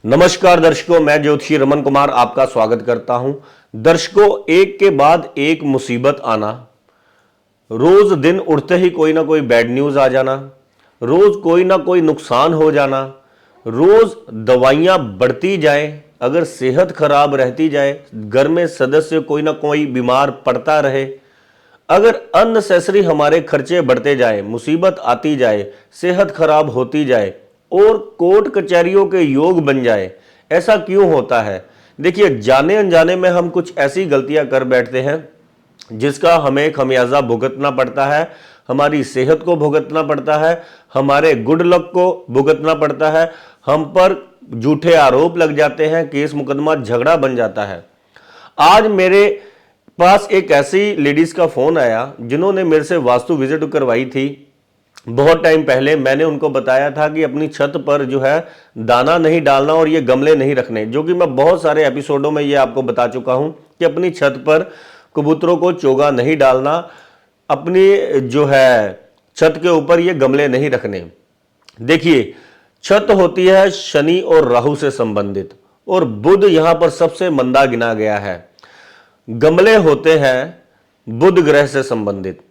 नमस्कार दर्शकों, मैं ज्योतिषी रमन कुमार आपका स्वागत करता हूं। दर्शकों, एक के बाद एक मुसीबत आना, रोज दिन उठते ही कोई ना कोई बैड न्यूज आ जाना, रोज कोई ना कोई नुकसान हो जाना, रोज दवाइयां बढ़ती जाए, अगर सेहत खराब रहती जाए, घर में सदस्य कोई ना कोई बीमार पड़ता रहे, अगर अननेसेसरी हमारे खर्चे बढ़ते जाए, मुसीबत आती जाए, सेहत खराब होती जाए और कोर्ट कचहरियों के योग बन जाए, ऐसा क्यों होता है? देखिए, जाने अनजाने में हम कुछ ऐसी गलतियां कर बैठते हैं जिसका हमें खमियाजा भुगतना पड़ता है, हमारी सेहत को भुगतना पड़ता है, हमारे गुड लक को भुगतना पड़ता है, हम पर झूठे आरोप लग जाते हैं, केस मुकदमा झगड़ा बन जाता है। आज मेरे पास एक ऐसी लेडीज का फोन आया जिन्होंने मेरे से वास्तु विजिट करवाई थी। बहुत टाइम पहले मैंने उनको बताया था कि अपनी छत पर जो है दाना नहीं डालना और ये गमले नहीं रखने, जो कि मैं बहुत सारे एपिसोडों में ये आपको बता चुका हूं कि अपनी छत पर कबूतरों को चोगा नहीं डालना, अपनी जो है छत के ऊपर ये गमले नहीं रखने। देखिए, छत होती है शनि और राहु से संबंधित और बुध यहां पर सबसे मंदा गिना गया है। गमले होते हैं बुध ग्रह से संबंधित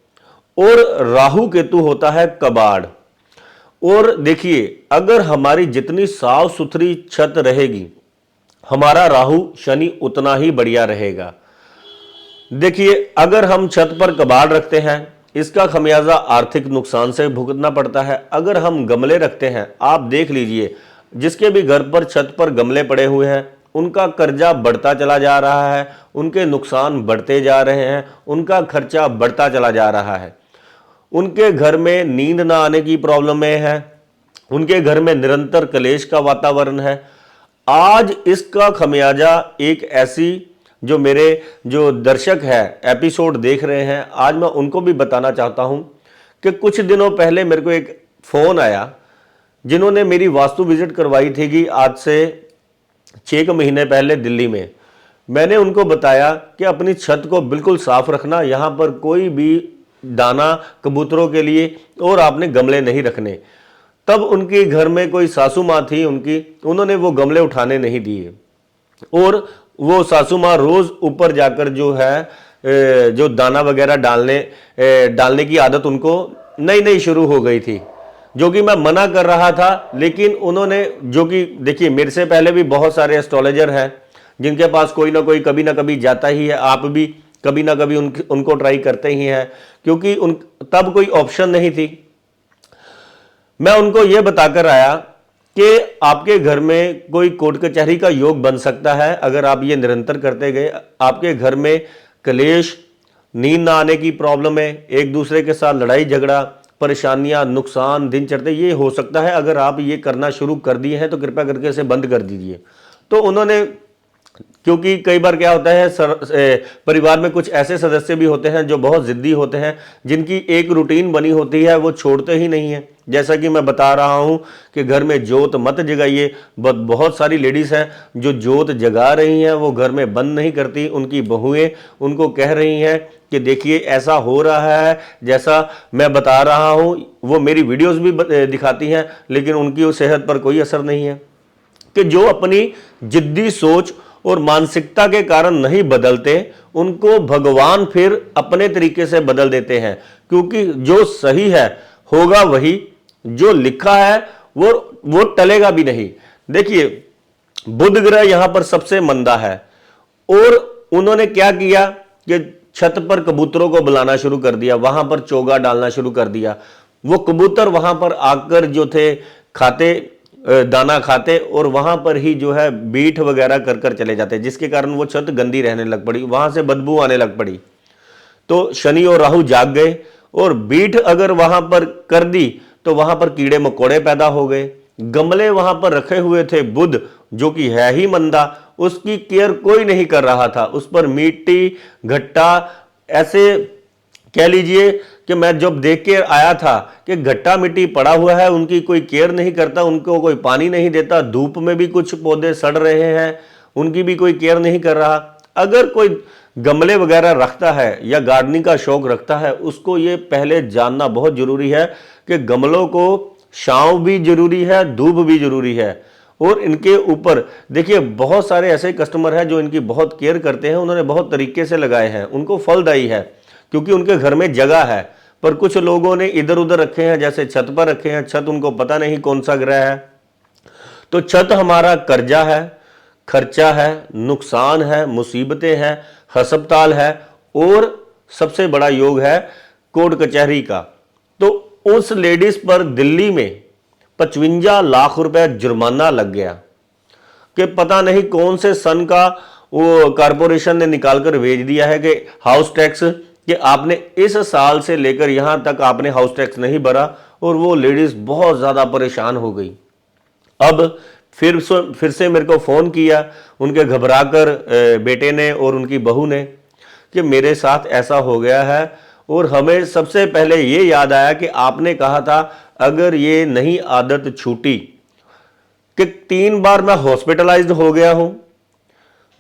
और राहु केतु होता है कबाड़। और देखिए, अगर हमारी जितनी साफ सुथरी छत रहेगी, हमारा राहु शनि उतना ही बढ़िया रहेगा। देखिए, अगर हम छत पर कबाड़ रखते हैं, इसका खमियाजा आर्थिक नुकसान से भुगतना पड़ता है। अगर हम गमले रखते हैं, आप देख लीजिए, जिसके भी घर पर छत पर गमले पड़े हुए हैं, उनका कर्जा बढ़ता चला जा रहा है, उनके नुकसान बढ़ते जा रहे हैं, उनका खर्चा बढ़ता चला जा रहा है, उनके घर में नींद ना आने की प्रॉब्लमें हैं, उनके घर में निरंतर कलेश का वातावरण है। आज इसका खमियाजा एक ऐसी जो मेरे जो दर्शक है एपिसोड देख रहे हैं, आज मैं उनको भी बताना चाहता हूं कि कुछ दिनों पहले मेरे को एक फोन आया जिन्होंने मेरी वास्तु विजिट करवाई थी कि आज से 6 महीने पहले दिल्ली में। मैंने उनको बताया कि अपनी छत को बिल्कुल साफ रखना, यहां पर कोई भी दाना कबूतरों के लिए और आपने गमले नहीं रखने। तब उनके घर में कोई सासू माँ थी उनकी, उन्होंने वो गमले उठाने नहीं दिए और वो सासू माँ रोज ऊपर जाकर जो है जो दाना वगैरह डालने की आदत उनको नई नई शुरू हो गई थी, जो कि मैं मना कर रहा था। लेकिन उन्होंने, जो कि देखिए, मेरे से पहले भी बहुत सारे एस्ट्रोलॉजर हैं जिनके पास कोई ना कोई कभी ना कभी जाता ही है, आप भी कभी ना कभी उनको ट्राई करते ही हैं, क्योंकि तब कोई ऑप्शन नहीं थी। मैं उनको यह बताकर आया कि आपके घर में कोई कोर्ट कचहरी का योग बन सकता है अगर आप ये निरंतर करते गए। आपके घर में कलेश, नींद ना आने की प्रॉब्लम है, एक दूसरे के साथ लड़ाई झगड़ा, परेशानियां, नुकसान दिन चढ़ते, ये हो सकता है। अगर आप ये करना शुरू कर दिए हैं तो कृपया करके इसे बंद कर दीजिए। तो उन्होंने, क्योंकि कई बार क्या होता है, परिवार में कुछ ऐसे सदस्य भी होते हैं जो बहुत जिद्दी होते हैं, जिनकी एक रूटीन बनी होती है, वो छोड़ते ही नहीं है। जैसा कि मैं बता रहा हूं कि घर में जोत मत जगाइए। बहुत सारी लेडीज हैं जो जोत जगा रही हैं, वो घर में बंद नहीं करती। उनकी बहुएं उनको कह रही हैं कि देखिए ऐसा हो रहा है जैसा मैं बता रहा हूं। वो मेरी वीडियोस भी दिखाती हैं, लेकिन उनकी उस सेहत पर कोई असर नहीं है। कि जो अपनी जिद्दी सोच और मानसिकता के कारण नहीं बदलते, उनको भगवान फिर अपने तरीके से बदल देते हैं, क्योंकि जो सही है होगा वही, जो लिखा है वो टलेगा भी नहीं। देखिए, बुध ग्रह यहां पर सबसे मंदा है और उन्होंने क्या किया कि छत पर कबूतरों को बुलाना शुरू कर दिया, वहां पर चोगा डालना शुरू कर दिया। वो कबूतर वहां पर आकर जो थे खाते, दाना खाते और वहां पर ही जो है बीठ वगैरह कर कर चले जाते, जिसके कारण वो छत गंदी रहने लग पड़ी, वहां से बदबू आने लग पड़ी। तो शनि और राहु जाग गए और बीठ अगर वहां पर कर दी तो वहां पर कीड़े मकोड़े पैदा हो गए। गमले वहां पर रखे हुए थे, बुध जो कि है ही मंदा, उसकी केयर कोई नहीं कर रहा था। उस पर मिट्टी, घट्टा, ऐसे कह लीजिए कि मैं जब देख के आया था कि घट्टा मिट्टी पड़ा हुआ है, उनकी कोई केयर नहीं करता, उनको कोई पानी नहीं देता, धूप में भी कुछ पौधे सड़ रहे हैं, उनकी भी कोई केयर नहीं कर रहा। अगर कोई गमले वगैरह रखता है या गार्डनिंग का शौक रखता है, उसको ये पहले जानना बहुत जरूरी है कि गमलों को छांव भी जरूरी है, धूप भी जरूरी है। और इनके ऊपर देखिए बहुत सारे ऐसे कस्टमर हैं जो इनकी बहुत केयर करते हैं, उन्होंने बहुत तरीके से लगाए हैं, उनको फलदायी है क्योंकि उनके घर में जगह है। पर कुछ लोगों ने इधर उधर रखे हैं, जैसे छत पर रखे हैं, छत उनको पता नहीं कौन सा ग्रह है। तो छत हमारा कर्जा है, खर्चा है, नुकसान है, मुसीबतें हैं, हस्पताल है और सबसे बड़ा योग है कोर्ट कचहरी का। तो उस लेडीज पर दिल्ली में 55 लाख रुपए जुर्माना लग गया कि पता नहीं कौन से सन का वो कारपोरेशन ने निकालकर भेज दिया है कि हाउस टैक्स, कि आपने इस साल से लेकर यहां तक आपने हाउस टैक्स नहीं भरा, और वो लेडीज बहुत ज्यादा परेशान हो गई। अब फिर से मेरे को फोन किया उनके घबराकर बेटे ने और उनकी बहू ने कि मेरे साथ ऐसा हो गया है, और हमें सबसे पहले ये याद आया कि आपने कहा था अगर ये नई आदत छूटी, कि 3 बार मैं हॉस्पिटलाइज्ड हो गया हूं,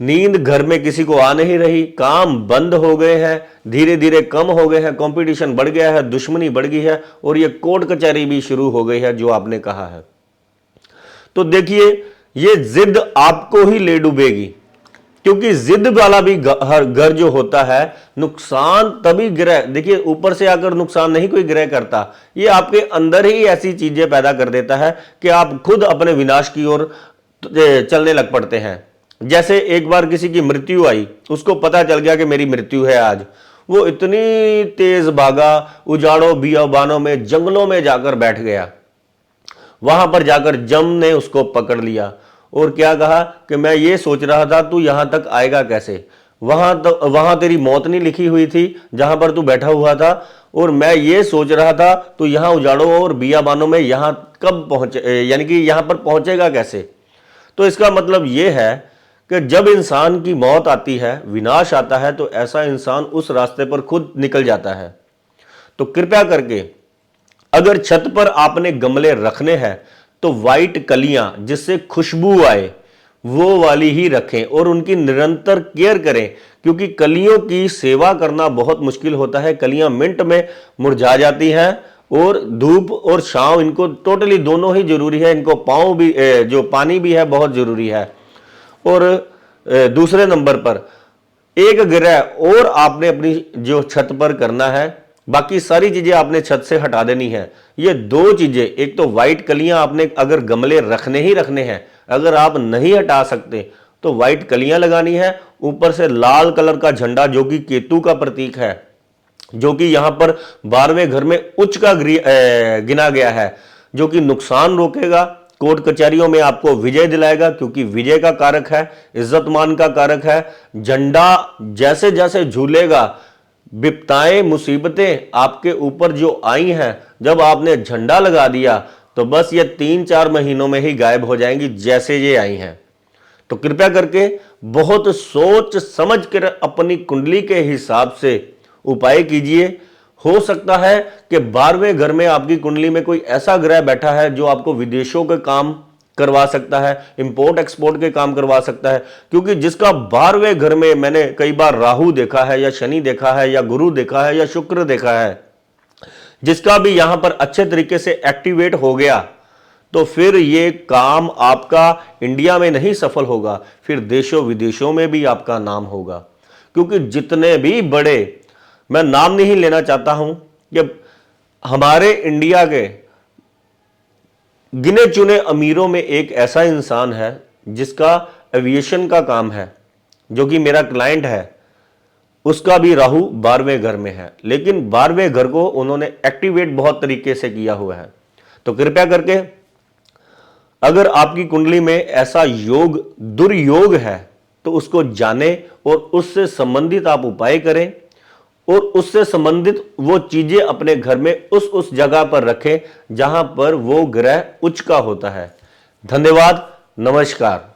नींद घर में किसी को आ नहीं रही, काम बंद हो गए हैं, धीरे धीरे कम हो गए हैं, कंपटीशन बढ़ गया है, दुश्मनी बढ़ गई है, और ये कोर्ट कचहरी भी शुरू हो गई है जो आपने कहा है। तो देखिए ये जिद आपको ही ले डूबेगी, क्योंकि जिद वाला भी हर घर जो होता है, नुकसान तभी ग्रह, देखिए ऊपर से आकर नुकसान नहीं कोई ग्रह करता, ये आपके अंदर ही ऐसी चीजें पैदा कर देता है कि आप खुद अपने विनाश की ओर चलने लग पड़ते हैं। जैसे एक बार किसी की मृत्यु आई, उसको पता चल गया कि मेरी मृत्यु है आज, वो इतनी तेज भागा, उजाड़ों बियाबानों में, जंगलों में जाकर बैठ गया। वहां पर जाकर जम ने उसको पकड़ लिया और क्या कहा कि मैं ये सोच रहा था तू यहां तक आएगा कैसे, वहां तेरी मौत नहीं लिखी हुई थी जहां पर तू बैठा हुआ था, और मैं ये सोच रहा था तू यहां उजाड़ों और बियाबानों में यहां कब पहुंचे, यानी कि यहां पर पहुंचेगा कैसे। तो इसका मतलब यह है कि जब इंसान की मौत आती है, विनाश आता है, तो ऐसा इंसान उस रास्ते पर खुद निकल जाता है। तो कृपया करके अगर छत पर आपने गमले रखने हैं तो वाइट कलियां जिससे खुशबू आए वो वाली ही रखें और उनकी निरंतर केयर करें, क्योंकि कलियों की सेवा करना बहुत मुश्किल होता है। कलियां मिनट में मुरझा जाती हैं और धूप और छांव इनको टोटली दोनों ही जरूरी है। इनको पाँव भी जो पानी भी है बहुत जरूरी है। और दूसरे नंबर पर एक ग्रह और आपने अपनी जो छत पर करना है, बाकी सारी चीजें आपने छत से हटा देनी है। ये 2 चीजें, एक तो व्हाइट कलियां आपने अगर गमले रखने ही रखने हैं, अगर आप नहीं हटा सकते तो व्हाइट कलियां लगानी है, ऊपर से लाल कलर का झंडा जो कि केतु का प्रतीक है, जो कि यहां पर 12वें घर में उच्च का गिना गया है, जो कि नुकसान रोकेगा, कोर्ट कचहरियों में आपको विजय दिलाएगा, क्योंकि विजय का कारक है, इज्जत मान का कारक है। झंडा जैसे जैसे झूलेगा, विपताएं मुसीबतें आपके ऊपर जो आई हैं, जब आपने झंडा लगा दिया तो बस ये 3-4 महीनों में ही गायब हो जाएंगी जैसे ये आई हैं। तो कृपया करके बहुत सोच समझ कर अपनी कुंडली के हिसाब से उपाय कीजिए। हो सकता है कि 12वें घर में आपकी कुंडली में कोई ऐसा ग्रह बैठा है जो आपको विदेशों के काम करवा सकता है, इंपोर्ट एक्सपोर्ट के काम करवा सकता है, क्योंकि जिसका 12वें घर में मैंने कई बार राहु देखा है या शनि देखा है या गुरु देखा है या शुक्र देखा है, जिसका भी यहां पर अच्छे तरीके से एक्टिवेट हो गया, तो फिर ये काम आपका इंडिया में नहीं सफल होगा, फिर देशों विदेशों में भी आपका नाम होगा। क्योंकि जितने भी बड़े, मैं नाम नहीं लेना चाहता हूं, कि हमारे इंडिया के गिने चुने अमीरों में एक ऐसा इंसान है जिसका एविएशन का काम है, जो कि मेरा क्लाइंट है, उसका भी राहु 12वें घर में है, लेकिन 12वें घर को उन्होंने एक्टिवेट बहुत तरीके से किया हुआ है। तो कृपया करके अगर आपकी कुंडली में ऐसा योग दुर्योग है तो उसको जाने और उससे संबंधित आप उपाय करें, और उससे संबंधित वो चीजें अपने घर में उस जगह पर रखें जहां पर वो ग्रह उच्च का होता है। धन्यवाद, नमस्कार।